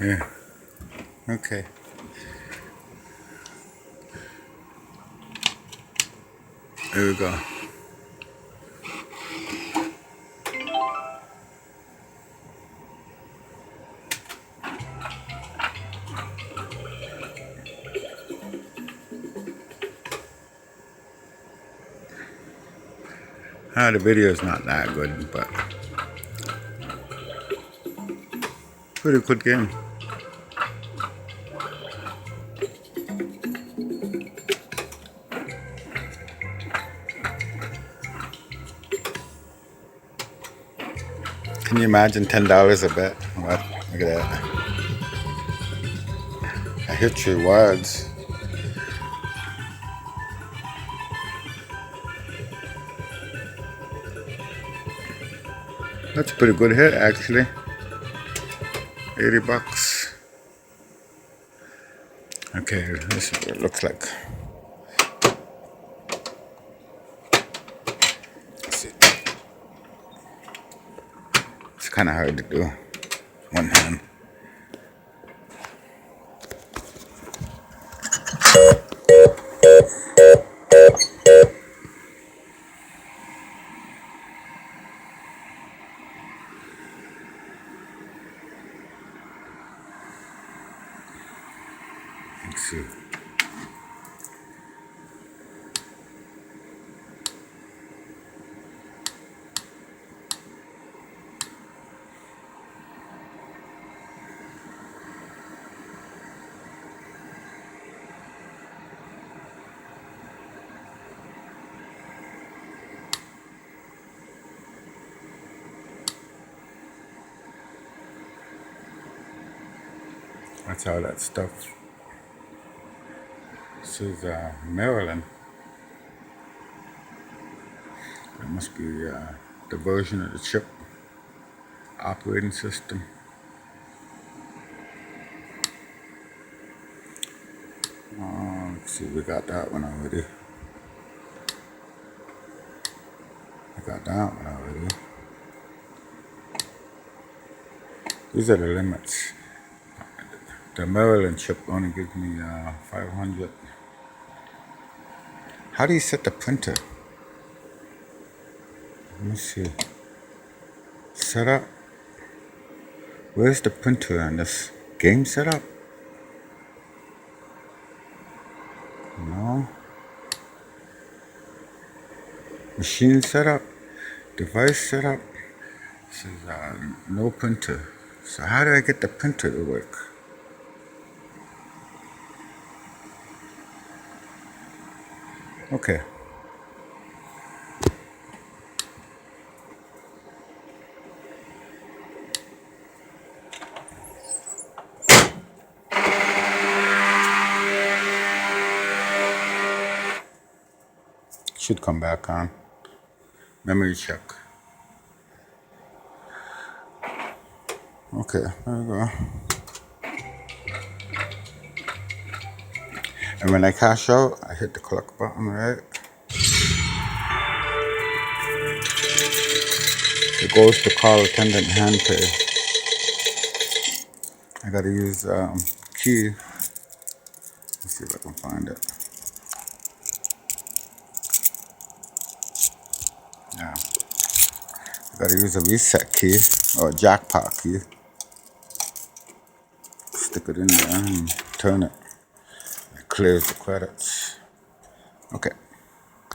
Yeah. Okay. There we go. The video is not that good, but pretty good game. Can you imagine $10 a bet? What? Look at that. I hit your words. That's a pretty good hit, actually. $80. Okay, this is what it looks like. Let's see. It's kind of hard to do. One hand. Let's see. That's all that stuff. This is Maryland. It must be the version of the chip operating system. Let's see, we got that one already. These are the limits. The Maryland chip only gives me 500. How do you set the printer? Let me see. Setup. Where's the printer on this? Game setup? No. Machine setup. Device setup. This is no printer. So how do I get the printer to work? Okay. Should come back on. Memory check. Okay, there we go. And when I cash out, I hit the collect button, right? It goes to call attendant hand pay. I gotta use key. Let's see if I can find it. Yeah. I gotta use a reset key or a jackpot key. Stick it in there and turn it. It clears the credits. Okay.